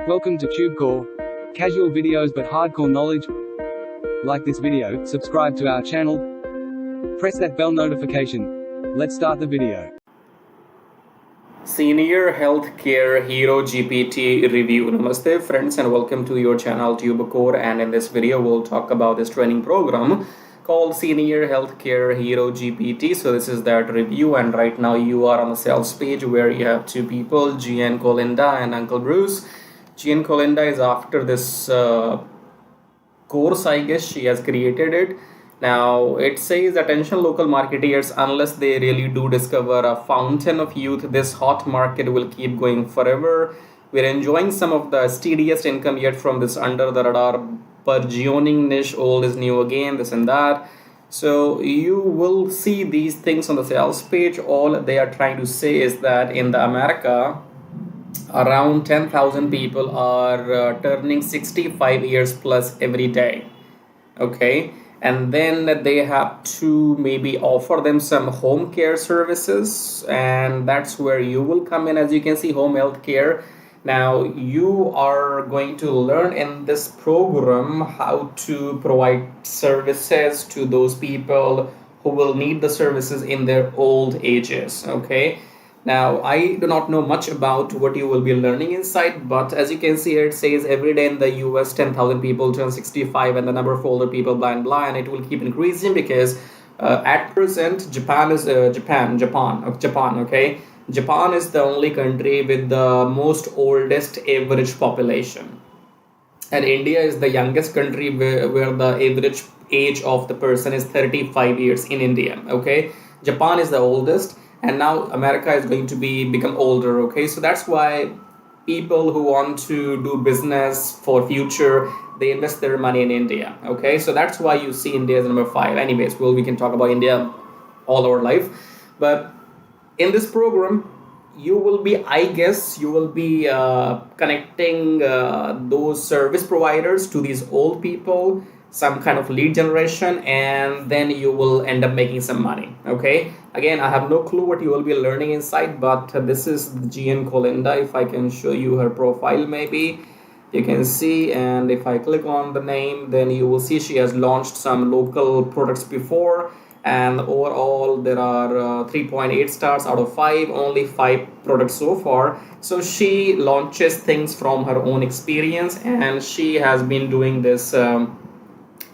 Welcome to TubeCore. Casual videos but hardcore knowledge. Like this video, subscribe to our channel, press that bell notification. Let's start the video. Senior Healthcare Hero GPT review. Namaste friends and welcome to your channel TubeCore, and in this video we'll talk about this training program called Senior Healthcare Hero GPT. So this is that review, and right now you are on the sales page where you have two people, Jeanne, Kolenda, and Uncle Bruce. Jeanne Kolenda is after this course, I guess she has created it. Now it says, attention local marketeers, unless they really do discover a fountain of youth, this hot market will keep going forever. We're enjoying some of the steadiest income yet from this under the radar burgeoning niche. Old is new again, this and that. So you will see these things on the sales page. All they are trying to say is that in the America, around 10,000 people are turning 65 years plus every day. Okay, and then they have to maybe offer them some home care services, and that's where you will come in. As you can see, home health care. Now you are going to learn in this program how to provide services to those people who will need the services in their old ages. Okay, now I do not know much about what you will be learning inside, but as you can see here, it says every day in the US 10,000 people turn 65, and the number of older people blah and blah, and it will keep increasing because at present Japan is Japan. Okay, Japan is the only country with the most oldest average population, and India is the youngest country where the average age of the person is 35 years in India. Okay, Japan is the oldest, and now America is going to become older. Okay, so that's why people who want to do business for future, they invest their money in India. Okay, so that's why you see India as number 5. Anyways, we can talk about India all our life, but in this program you will be, I guess, you will be connecting those service providers to these old people, some kind of lead generation, and then you will end up making some money. Okay, again, I have no clue what you will be learning inside, but this is Jeanne Kolenda. If I can show you her profile, maybe you can see, and if I click on the name, then you will see she has launched some local products before, and overall there are 3.8 stars out of 5, only 5 products so far. So she launches things from her own experience, and she has been doing this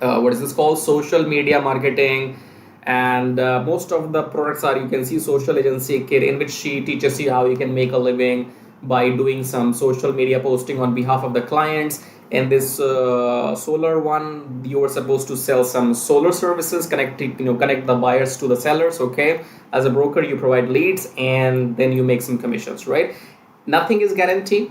what is this called, social media marketing, and most of the products are, you can see, social agency kit, in which she teaches you how you can make a living by doing some social media posting on behalf of the clients. In this solar one, you are supposed to sell some solar services, connect the buyers to the sellers. Okay, as a broker you provide leads, and then you make some commissions, right? Nothing is guaranteed.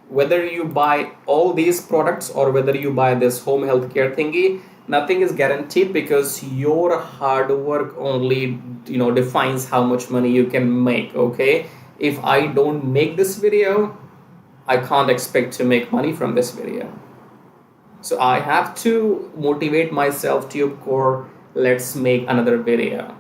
Whether you buy all these products or whether you buy this home health care thingy, nothing is guaranteed, because your hard work only defines how much money you can make. Okay, if I don't make this video, I can't expect to make money from this video. So I have to motivate myself. TubeCore, let's make another video.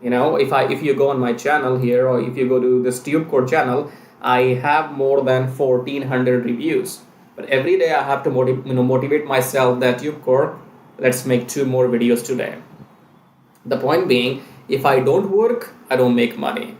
If you go on my channel here, or if you go to this TubeCore channel, I have more than 1,400 reviews. But every day I have to motivate myself that TubeCore, let's make 2 more videos today. The point being, if I don't work, I don't make money.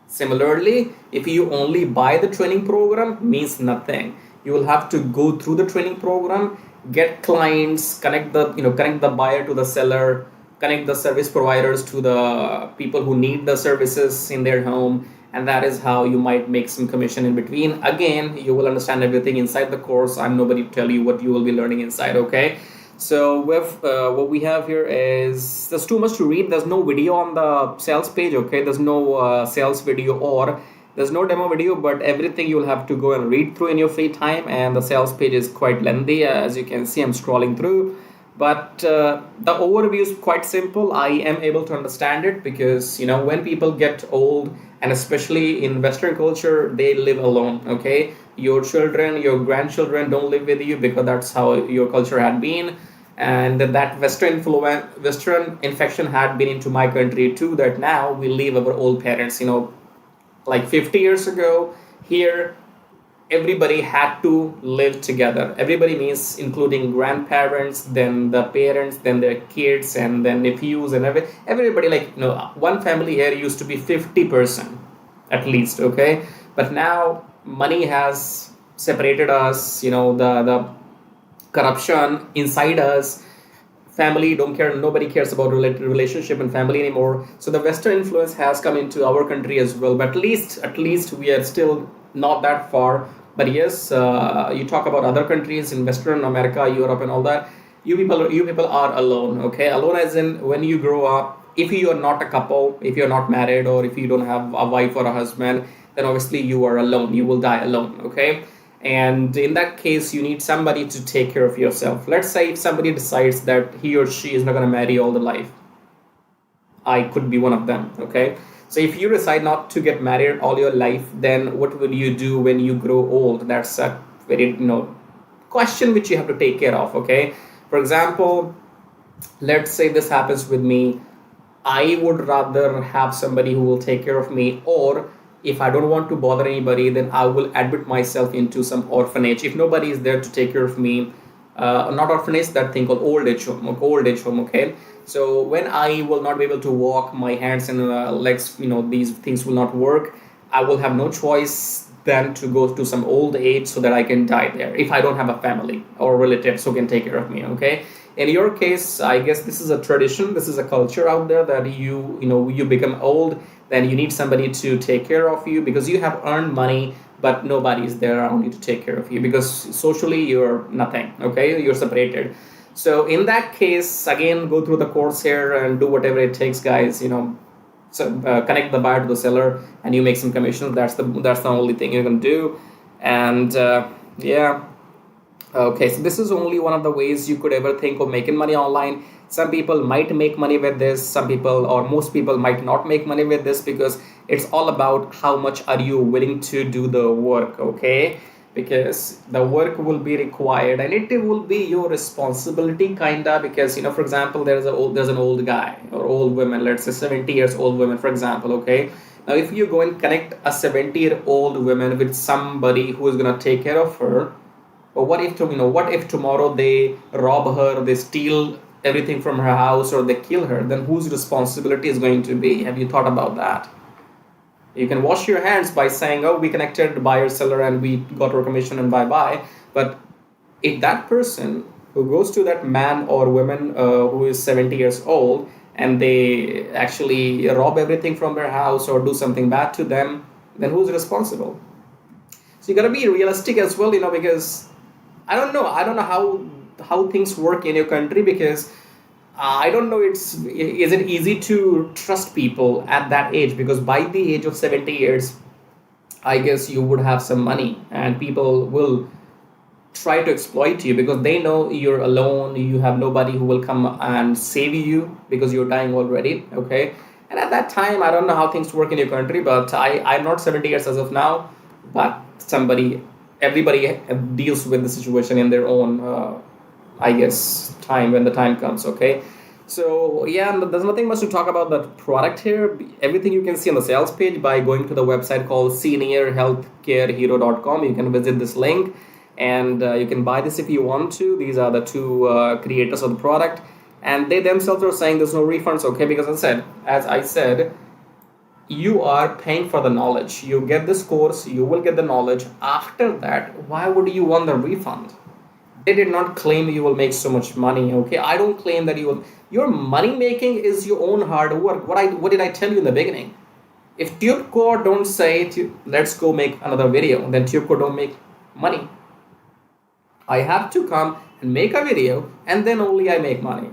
Similarly, if you only buy the training program, means nothing. You will have to go through the training program, get clients, connect the buyer to the seller, connect the service providers to the people who need the services in their home, and that is how you might make some commission in between. Again, you will understand everything inside the course. I'm nobody to tell you what you will be learning inside. Okay, so what we have here is, there's too much to read. There's no video on the sales page. Okay, there's no sales video, or there's no demo video, but everything you'll have to go and read through in your free time, and the sales page is quite lengthy. As you can see, I'm scrolling through, but the overview is quite simple. I am able to understand it because when people get old, and especially in Western culture, they live alone. Okay, your children, your grandchildren don't live with you, because that's how your culture had been, and that Western infection had been into my country too, that now we leave our old parents. Like 50 years ago, here everybody had to live together. Everybody means including grandparents, then the parents, then their kids, and then nephews, and everybody. Like, one family here used to be 50% at least, okay? But now money has separated us. The corruption inside us. Family don't care, nobody cares about relationship and family anymore. So the Western influence has come into our country as well, but at least we are still not that far. But yes, you talk about other countries in Western America, Europe, and all that. You people are alone, okay? Alone as in, when you grow up, if you are not a couple, if you're not married, or if you don't have a wife or a husband, then obviously you are alone, you will die alone, okay? And in that case, you need somebody to take care of yourself. Let's say if somebody decides that he or she is not going to marry all the life. I could be one of them, okay? So if you decide not to get married all your life, then what will you do when you grow old? That's a very, question which you have to take care of, okay? For example, let's say this happens with me. I would rather have somebody who will take care of me, or if I don't want to bother anybody, then I will admit myself into some orphanage. If nobody is there to take care of me, not orphanage, that thing called old age home, okay? So when I will not be able to walk, my hands and legs, these things will not work, I will have no choice than to go to some old age so that I can die there, if I don't have a family or relatives who can take care of me, okay? In your case, I guess this is a tradition, this is a culture out there that you become old, then you need somebody to take care of you because you have earned money, but nobody is there around you to take care of you because socially you're nothing, okay? You're separated. So in that case, again, go through the course here and do whatever it takes, guys. Connect the buyer to the seller, and you make some commissions. That's the only thing you can do. And yeah. Okay, so this is only one of the ways you could ever think of making money online. Some people might make money with this. Some people, or most people, might not make money with this because it's all about how much are you willing to do the work, okay? Because the work will be required and it will be your responsibility, kinda. Because for example, there's an old guy or old woman, let's say 70 years old woman, for example, okay? Now, if you go and connect a 70-year-old woman with somebody who is gonna take care of her, but what if tomorrow they rob her, they steal everything from her house, or they kill her? Then whose responsibility is going to be? Have you thought about that? You can wash your hands by saying, oh, we connected buyer seller and we got our commission and bye. But if that person who goes to that man or woman who is 70 years old and they actually rob everything from their house or do something bad to them, then who's responsible? So you got to be realistic as well, because I don't know how things work in your country, because I don't know, is it easy to trust people at that age? Because by the age of 70 years, I guess you would have some money and people will try to exploit you because they know you're alone, you have nobody who will come and save you because you're dying already, okay? And at that time, I don't know how things work in your country, but I'm not 70 years as of now, but everybody deals with the situation in their own I guess time when the time comes, okay? So yeah, there's nothing much to talk about the product here. Everything you can see on the sales page by going to the website called seniorhealthcarehero.com. You can visit this link and you can buy this if you want to. These are the two creators of the product, and they themselves are saying there's no refunds, okay? Because as I said, you are paying for the knowledge. You get this course, you will get the knowledge. After that, why would you want the refund? They did not claim you will make so much money, okay? I don't claim that you will. Your money making is your own hard work. What did I tell you in the beginning? If TubeCore don't say, let's go make another video, then TubeCore don't make money. I have to come and make a video, and then only I make money.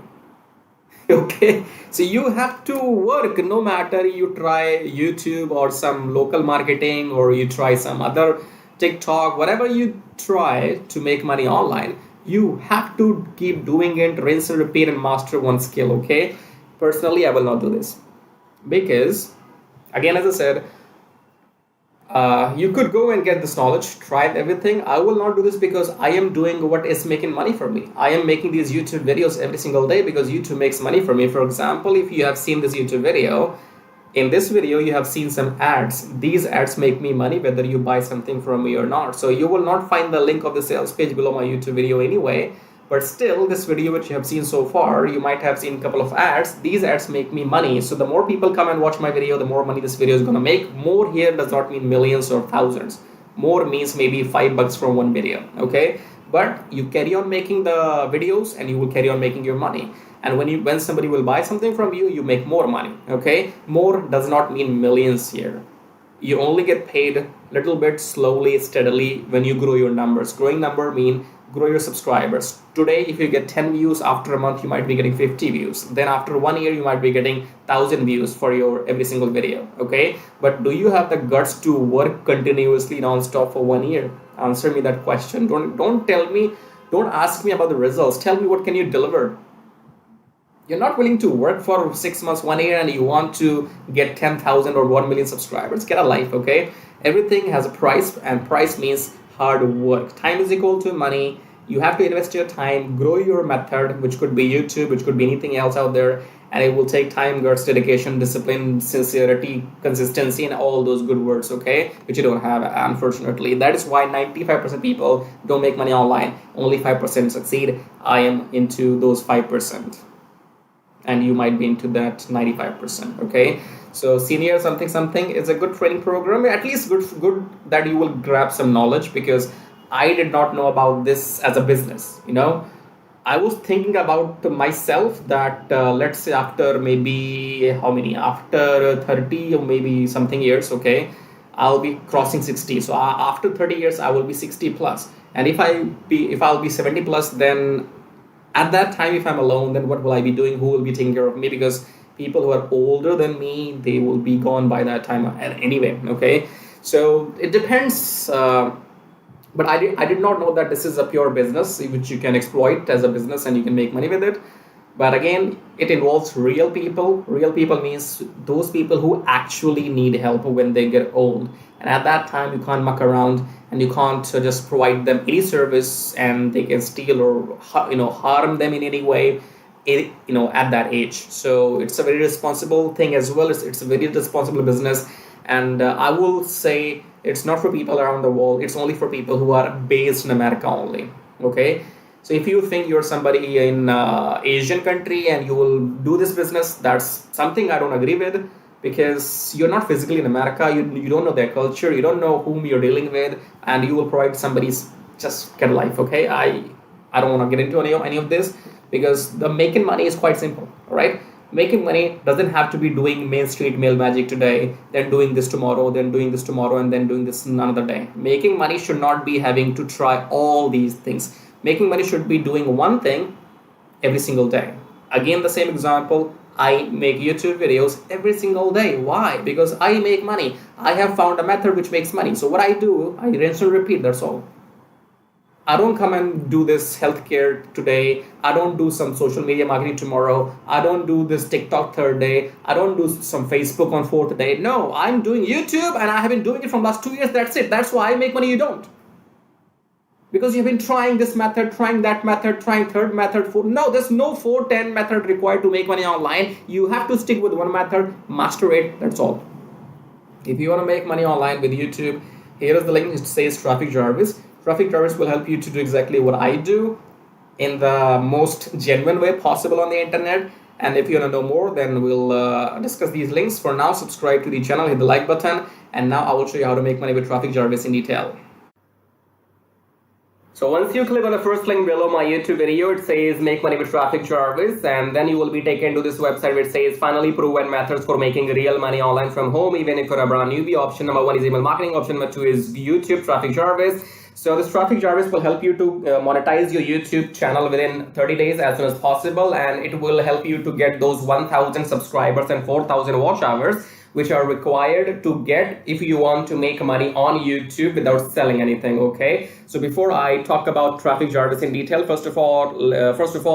Okay, so you have to work no matter you try YouTube or some local marketing, or you try some other TikTok, whatever you try to make money online, you have to keep doing it, rinse and repeat, and master one skill, okay? Personally, I will not do this because, again, as I said, you could go and get this knowledge, try everything. I will not do this because I am doing what is making money for me. I am making these YouTube videos every single day because YouTube makes money for me. For example, if you have seen this YouTube video, In this video, you have seen some ads. These ads make me money whether you buy something from me or not. So you will not find the link of the sales page below my YouTube video anyway. But still, this video which you have seen so far, you might have seen a couple of ads. These ads make me money. So the more people come and watch my video, the more money this video is going to make. More here does not mean millions or thousands. More means maybe $5 from one video. Okay. But you carry on making the videos and you will carry on making your money. And when somebody will buy something from you, you make more money. Okay. More does not mean millions here. You only get paid little bit slowly, steadily when you grow your numbers. Growing number mean grow your subscribers. Today, if you get 10 views, after a month, you might be getting 50 views. Then after 1 year, you might be getting 1,000 views for your every single video. Okay. But do you have the guts to work continuously non-stop for 1 year? Answer me that question. Don't ask me about the results. Tell me what can you deliver. You're not willing to work for 6 months, 1 year, and you want to get 10,000 or 1 million subscribers. Get a life, okay? Everything has a price, and price means hard work. Time is equal to money. You have to invest your time, grow your method, which could be YouTube, which could be anything else out there, and it will take time, guts, dedication, discipline, sincerity, consistency, and all those good words, okay? Which you don't have, unfortunately. That is why 95% people don't make money online. Only 5% succeed. I am into those 5%. And you might be into that 95%. Okay, so senior something is a good training program. At least good that you will grab some knowledge, because I did not know about this as a business. I was thinking about myself that let's say after maybe after 30 or maybe something years, okay, I'll be crossing 60. So after 30 years I will be 60 plus, and if I'll be 70 plus, then at that time, if I'm alone, then what will I be doing? Who will be taking care of me? Because people who are older than me, they will be gone by that time anyway. Okay, so it depends. But I did not know that this is a pure business which you can exploit as a business and you can make money with it. But again, it involves real people. Real people means those people who actually need help when they get old. And at that time, you can't muck around and you can't just provide them any service and they can steal or harm them in any way, at that age. So it's a very responsible thing as well. It's a very responsible business. And I will say it's not for people around the world. It's only for people who are based in America only. Okay. So if you think you're somebody in Asian country and you will do this business, that's something I don't agree with, because you're not physically in America. You don't know their culture. You don't know whom you're dealing with, and you will provide somebody's just get a life. Okay, I don't want to get into any of this, because the making money is quite simple. All right, making money doesn't have to be doing Main Street Mail magic today, then doing this tomorrow, then doing this tomorrow, and then doing this another day. Making money should not be having to try all these things. Making money should be doing one thing every single day. Again, the same example, I make YouTube videos every single day. Why? Because I make money. I have found a method which makes money. So what I do, I rinse and repeat, that's all. I don't come and do this healthcare today. I don't do some social media marketing tomorrow. I don't do this TikTok third day. I don't do some Facebook on fourth day. No, I'm doing YouTube and I have been doing it from last 2 years. That's it. That's why I make money, you don't. Because you've been trying this method, trying that method, trying third method. No, there's no 4-10 method required to make money online. You have to stick with one method, master it, that's all. If you want to make money online with YouTube, here is the link. It says Traffic Jarvis. Traffic Jarvis will help you to do exactly what I do in the most genuine way possible on the internet. And if you want to know more, then we'll discuss these links. For now, subscribe to the channel, hit the like button. And now I will show you how to make money with Traffic Jarvis in detail. So once you click on the first link below my YouTube video, it says make money with Traffic Jarvis, and then you will be taken to this website which says finally proven methods for making real money online from home, even if you're a brand newbie. Option number 1 is email marketing. Option number 2 is YouTube, Traffic Jarvis. So this Traffic Jarvis will help you to monetize your YouTube channel within 30 days as soon as possible, and it will help you to get those 1,000 subscribers and 4,000 watch hours, which are required to get if you want to make money on YouTube without selling anything. Okay, so before I talk about Traffic Jarvis in detail, first of all,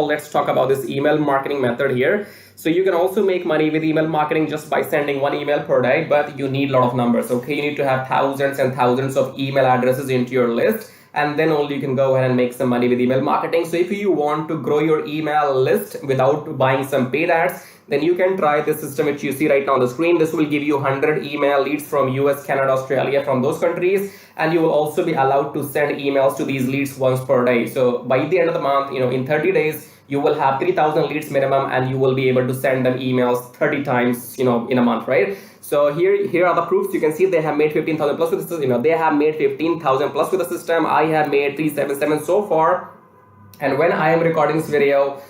let's talk about this email marketing method here. So you can also make money with email marketing just by sending one email per day, but you need a lot of numbers. Okay, you need to have thousands and thousands of email addresses into your list, and then only you can go ahead and make some money with email marketing. So if you want to grow your email list without buying some paid ads, then you can try this system which you see right now on the screen. This will give you 100 email leads from US, Canada, Australia, from those countries, and you will also be allowed to send emails to these leads once per day. So by the end of the month, in 30 days, you will have 3,000 leads minimum, and you will be able to send them emails 30 times, in a month, right? So here are the proofs. You can see they have made 15,000 plus with the system. They have made 15,000 plus with the system. I have made 377 so far. And when I am recording this video,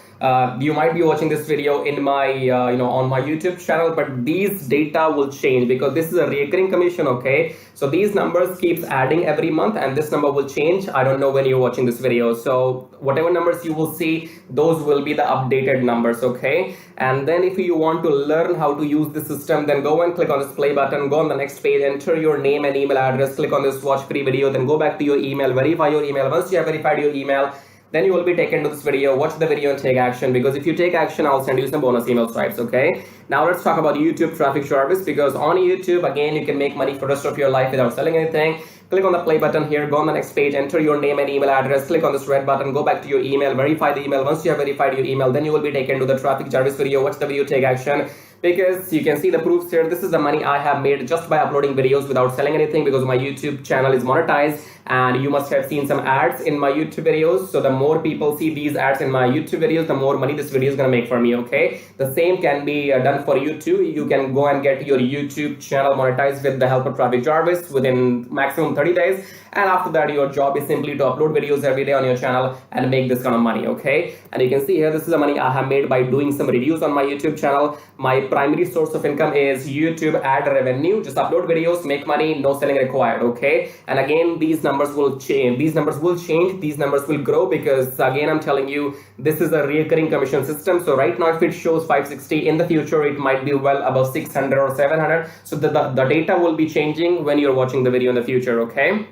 you might be watching this video in my on my YouTube channel, but these data will change because this is a recurring commission. Okay, so these numbers keeps adding every month, and this number will change. I don't know when you're watching this video, so whatever numbers you will see, those will be the updated numbers. Okay, and then if you want to learn how to use the system, then go and click on this play button, go on the next page, enter your name and email address, click on this watch free video, then go back to your email, verify your email. Once you have verified your email, then you will be taken to this video. Watch the video and take action, because if you take action, I'll send you some bonus email stripes. Okay, now let's talk about YouTube traffic service, because on YouTube, again, you can make money for the rest of your life without selling anything. Click on the play button here, go on the next page, enter your name and email address, click on this red button, go back to your email, verify the email. Once you have verified your email, then you will be taken to the traffic service video. Watch the video, take action, because you can see the proofs here. This is the money I have made just by uploading videos without selling anything, because my YouTube channel is monetized, and you must have seen some ads in my YouTube videos. So the more people see these ads in my YouTube videos, the more money this video is gonna make for me. Okay, the same can be done for you too. You can go and get your YouTube channel monetized with the help of Traffic Jarvis within maximum 30 days, and after that your job is simply to upload videos every day on your channel and make this kind of money. Okay, and you can see here, this is the money I have made by doing some reviews on my YouTube channel. My primary source of income is YouTube ad revenue. Just upload videos, make money, no selling required. Okay, and again, these numbers will change. These numbers will grow, because again, I'm telling you, this is a recurring commission system. So right now, if it shows 560, in the future it might be well above 600 or 700. So the data will be changing when you're watching the video in the future. Okay,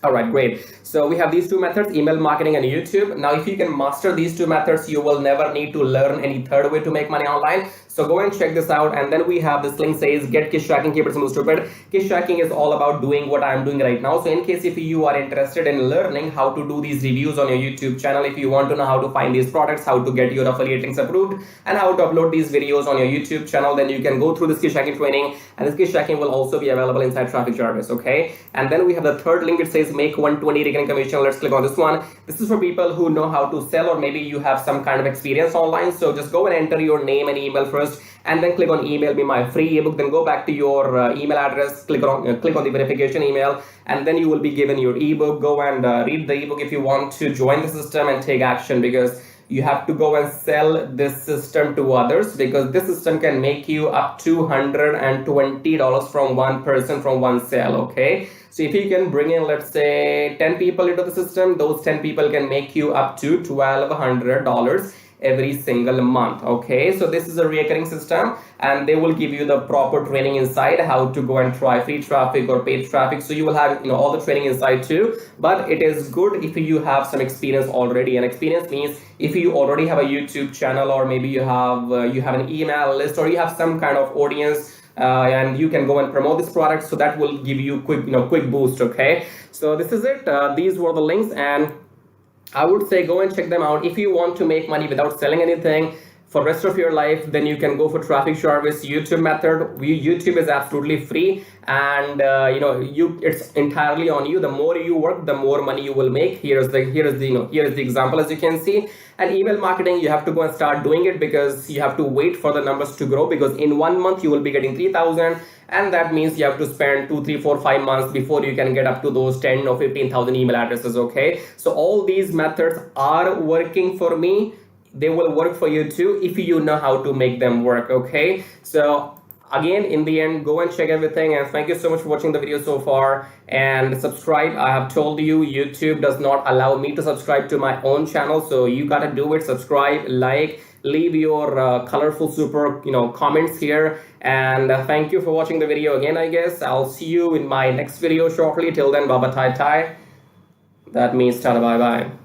all right, great. So we have these two methods, email marketing and YouTube. Now, if you can master these two methods, you will never need to learn any third way to make money online. So go and check this out. And then we have this link says get kiss tracking, keep it simple, stupid. Kiss tracking is all about doing what I'm doing right now. So in case if you are interested in learning how to do these reviews on your YouTube channel, if you want to know how to find these products, how to get your affiliate links approved, and how to upload these videos on your YouTube channel, then you can go through this kiss tracking training. And this kiss tracking will also be available inside Traffic Jarvis. Okay, and then we have the third link. It says make 120 recurring commission. Let's click on this one. This is for people who know how to sell, or maybe you have some kind of experience online. So just go and enter your name and email first, and then click on email me my free ebook. Then go back to your email address, click on the verification email, and then you will be given your ebook. Go and read the ebook if you want to join the system and take action, because you have to go and sell this system to others, because this system can make you up to $120 from one person, from one sale. Okay, so if you can bring in, let's say, 10 people into the system, those 10 people can make you up to $1,200 every single month. Okay, so this is a recurring system, and they will give you the proper training inside how to go and try free traffic or paid traffic. So you will have all the training inside too. But it is good if you have some experience already, and experience means if you already have a YouTube channel, or maybe you have an email list, or you have some kind of audience, and you can go and promote this product. So that will give you quick boost. Okay, so this is it. These were the links, and I would say go and check them out. If you want to make money without selling anything for rest of your life, then you can go for Traffic Jarvis YouTube method. YouTube is absolutely free, and it's entirely on you. The more you work, the more money you will make. Here is the example, as you can see. And email marketing, you have to go and start doing it, because you have to wait for the numbers to grow, because in 1 month you will be getting 3,000, and that means you have to spend 2, 3, 4, 5 months before you can get up to those 10 or 15,000 email addresses. Okay, so all these methods are working for me. They will work for you too if you know how to make them work. Okay, so again, in the end, go and check everything, and thank you so much for watching the video so far, and subscribe. I have told you, YouTube does not allow me to subscribe to my own channel, so you gotta do it. Subscribe, like, leave your colorful super comments here, and thank you for watching the video again. I guess I'll see you in my next video shortly. Till then, bye bye, tai tai. That means tada, bye bye.